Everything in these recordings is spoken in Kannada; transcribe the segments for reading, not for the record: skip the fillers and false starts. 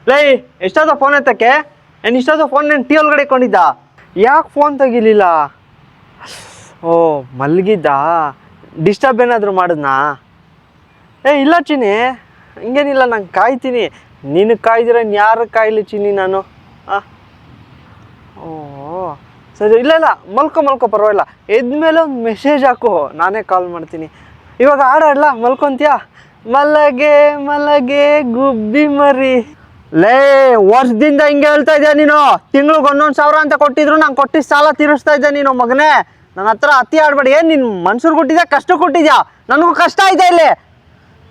ಲೈ ಎಷ್ಟಾದ ಫೋನ್ ಎತ್ತಕ್ಕೆ ಏನು ಇಷ್ಟಾದ ಫೋನ್ ನಾನು ಟೀ ಒಳಗಡೆ ಇಟ್ಕೊಂಡಿದ್ದ ಯಾಕೆ ಫೋನ್ ತೆಗಿಲಿಲ್ಲ ಓ ಮಲಗಿದ್ದ ಡಿಸ್ಟರ್ಬ್ ಏನಾದರೂ ಮಾಡಿದ್ನಾ ಇಲ್ಲ ಚಿನ್ನಿ ಹಿಂಗೇನಿಲ್ಲ ನಾನು ಕಾಯ್ತೀನಿ ನೀನು ಕಾಯ್ದಿರ ಯಾರು ಕಾಯ್ಲಿ ಚಿನ್ನಿ ನಾನು ಓ ಸರಿ ಇಲ್ಲ ಮಲ್ಕೊ ಪರವಾಗಿಲ್ಲ ಎದ್ಮೇಲೆ ಒಂದು ಮೆಸೇಜ್ ಹಾಕು ನಾನೇ ಕಾಲ್ ಮಾಡ್ತೀನಿ ಇವಾಗ ಆಡಾಡ್ಲಾ ಮಲ್ಕೊಂತೀಯಾ ಮಲಗೆ ಗುಬ್ಬಿ ಮರಿ ಲೇ ವರ್ಷದಿಂದ ಹಿಂಗೆ ಹೇಳ್ತಾ ಇದೆಯಾ ನೀನು ತಿಂಗ್ಳಿಗೆ 1,000 ಅಂತ ಕೊಟ್ಟಿದ್ರು ನಾನು ಕೊಟ್ಟಿದ್ದು ಸಾಲ ತೀರಿಸ್ತಾ ಇದ್ದೆ ನೀನು ಮಗನೇ ನನ್ನ ಹತ್ರ ಅತಿ ಆಡ್ಬೇಡಿ ಏನು ನಿನ್ನ ಮನ್ಸೂರು ಕೊಟ್ಟಿದ್ಯಾ ಕಷ್ಟ ಕೊಟ್ಟಿದ್ಯಾ ನನಗೂ ಕಷ್ಟ ಇದೆ ಇಲ್ಲಿ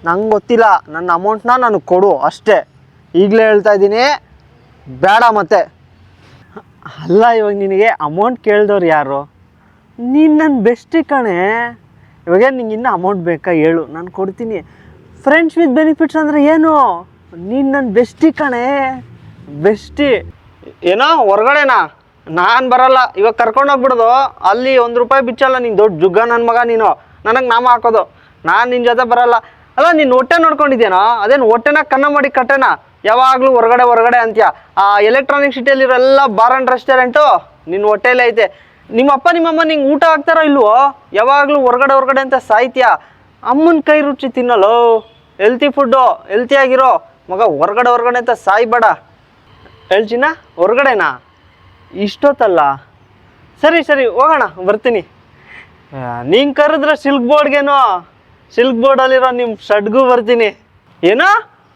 ನಂಗೆ ಗೊತ್ತಿಲ್ಲ ನನ್ನ ಅಮೌಂಟ್ನ ನನಗೆ ಕೊಡು ಅಷ್ಟೇ ಈಗಲೇ ಹೇಳ್ತಾ ಇದ್ದೀನಿ ಬೇಡ ಮತ್ತೆ ಅಲ್ಲ ಇವಾಗ ನಿನಗೆ ಅಮೌಂಟ್ ಕೇಳಿದವ್ರು ಯಾರು ನೀನು ನನ್ನ ಬೆಸ್ಟಿ ಕಣೆ ಇವಾಗ ನಿಂಗೆ ಇನ್ನೂ ಅಮೌಂಟ್ ಬೇಕಾ ಹೇಳು ನಾನು ಕೊಡ್ತೀನಿ ಫ್ರೆಂಡ್ಸ್ ವಿತ್ ಬೆನಿಫಿಟ್ಸ್ ಅಂದರೆ ಏನು ನೀನು ನನ್ನ ಬೆಸ್ಟಿ ಕಣೆ ಬೆಸ್ಟಿ ಏನೋ ಹೊರ್ಗಡೆನಾ ನಾನು ಬರಲ್ಲ ಇವಾಗ ಕರ್ಕೊಂಡೋಗ್ಬಿಡೋದು ಅಲ್ಲಿ ₹1 ಬಿಚ್ಚಲ್ಲ ನೀನು ದೊಡ್ಡ ಜುಗ್ಗ ನನ್ನ ಮಗ ನೀನು ನನಗೆ ನಾಮ ಹಾಕೋದು ನಾನು ನಿನ್ನ ಜೊತೆ ಬರಲ್ಲ ಅಲ್ಲ ನೀನು ಹೊಟ್ಟೆ ನೋಡ್ಕೊಂಡಿದ್ಯೇನೋ ಅದೇನು ಹೊಟ್ಟೆನ ಕನ್ನ ಮಾಡಿ ಕಟ್ಟೆನ ಯಾವಾಗಲೂ ಹೊರಗಡೆ ಅಂತೀಯ ಆ ಎಲೆಕ್ಟ್ರಾನಿಕ್ ಸಿಟಿಯಲ್ಲಿರೋ ಎಲ್ಲ ಬಾರ್ ಆ್ಯಂಡ್ ರೆಸ್ಟೋರೆಂಟು ನಿನ್ನ ಹೊಟ್ಟೆಯಲ್ಲೇ ಐತೆ ನಿಮ್ಮಪ್ಪ ನಿಮ್ಮಮ್ಮ ನಿಂಗೆ ಊಟ ಹಾಕ್ತಾರೋ ಇಲ್ವೋ ಯಾವಾಗಲೂ ಹೊರಗಡೆ ಅಂತ ಸಾಯ್ತೀಯ ಅಮ್ಮನ ಕೈ ರುಚಿ ತಿನ್ನಲ್ಲೋ ಹೆಲ್ತಿ ಫುಡ್ಡು ಹೆಲ್ತಿಯಾಗಿರೋ ಮಗ ಹೊರಗಡೆ ಅಂತ ಸಾಯ್ಬೇಡ ಹೇಳ್ಚಿನ ಹೊರಗಡೆನಾ ಇಷ್ಟೊತ್ತಲ್ಲ ಸರಿ ಹೋಗೋಣ ಬರ್ತೀನಿ ನೀನು ಕರೆದ್ರೆ ಸಿಲ್ಕ್ ಬೋರ್ಡಲ್ಲಿರೋ ನಿಮ್ಮ ಶಡ್ಗೂ ಬರ್ತೀನಿ ಏನೋ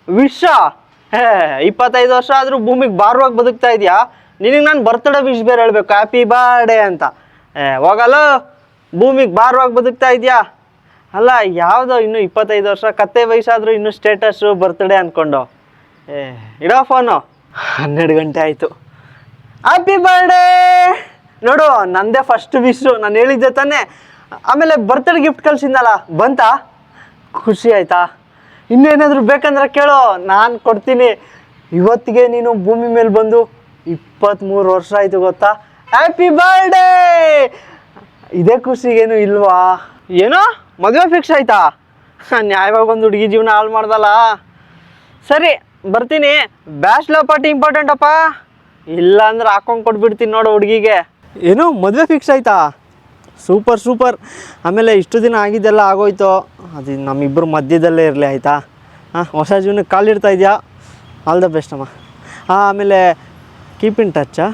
ವಿಷ 25 ವರ್ಷ ಆದರೂ ಭೂಮಿಗೆ ಭಾರವಾಗಿ ಬದುಕ್ತಾ ಇದೆಯಾ ನಿನಗೆ ನಾನು ಬರ್ತ್ಡೇ ವಿಶ್ ಬೇರೆ ಹೇಳಬೇಕು ಹ್ಯಾಪಿ ಬರ್ಡೇ ಅಂತ ಹೋಗಲ್ಲ ಭೂಮಿಗೆ ಭಾರವಾಗಿ ಬದುಕ್ತಾ ಇದೆಯಾ ಅಲ್ಲ ಯಾವುದೋ ಇನ್ನೂ 25 ವರ್ಷ ಕತ್ತೆ ವಯಸ್ಸಾದರೂ ಇನ್ನೂ ಸ್ಟೇಟಸ್ಸು ಬರ್ತ್ಡೇ ಅಂದ್ಕೊಂಡು ಇಡೋ ಫೋನು 12 ಗಂಟೆ ಆಯಿತು ಹ್ಯಾಪಿ ಬರ್ಡೇ ನೋಡು ನಂದೇ ಫಸ್ಟ್ ವಿಶು ನಾನು ಹೇಳಿದ್ದೆ ತಾನೇ ಆಮೇಲೆ ಬರ್ತ್ಡೇ ಗಿಫ್ಟ್ ಕಳ್ಸಿದ್ನಲ್ಲ ಬಂತಾ ಖುಷಿ ಆಯಿತಾ ಇನ್ನೇನಾದರೂ ಬೇಕಂದ್ರೆ ಕೇಳೋ ನಾನು ಕೊಡ್ತೀನಿ ಇವತ್ತಿಗೆ ನೀನು ಭೂಮಿ ಮೇಲೆ ಬಂದು 23 ವರ್ಷ ಆಯಿತು ಗೊತ್ತಾ ಹ್ಯಾಪಿ ಬರ್ಡೇ ಇದೇ ಖುಷಿಗೇನು ಇಲ್ವಾ ಏನೋ ಮದುವೆ ಫಿಕ್ಸ್ ಆಯ್ತಾ ನ್ಯಾಯವಾಗಿ ಒಂದು ಹುಡುಗಿ ಜೀವನ ಹಾಳು ಮಾಡ್ದಲ್ಲ ಸರಿ ಬರ್ತೀನಿ ಬ್ಯಾಚ್ಲರ್ ಪಾರ್ಟಿ ಇಂಪಾರ್ಟೆಂಟಪ್ಪ ಇಲ್ಲ ಅಂದ್ರೆ ಹಾಕೊಂಡು ಕೊಟ್ಬಿಡ್ತೀನಿ ನೋಡು ಹುಡುಗಿಗೆ ಏನೋ ಮದುವೆ ಫಿಕ್ಸ್ ಆಯ್ತಾ ಸೂಪರ್ ಆಮೇಲೆ ಇಷ್ಟು ದಿನ ಆಗಿದ್ದೆಲ್ಲ ಆಗೋಯ್ತು ಅದು ನಮ್ಮಿಬ್ಬರು ಮಧ್ಯದಲ್ಲೇ ಇರಲಿ ಆಯಿತಾ ಹೊಸ ಜೀವನಕ್ಕೆ ಕಾಲಿಡ್ತಾ ಇದೆಯಾ ಆಲ್ ದ ಬೆಸ್ಟ್ ಅಮ್ಮ ಆಮೇಲೆ ಕೀಪ್ ಇನ್ ಟಚ್ಚಾ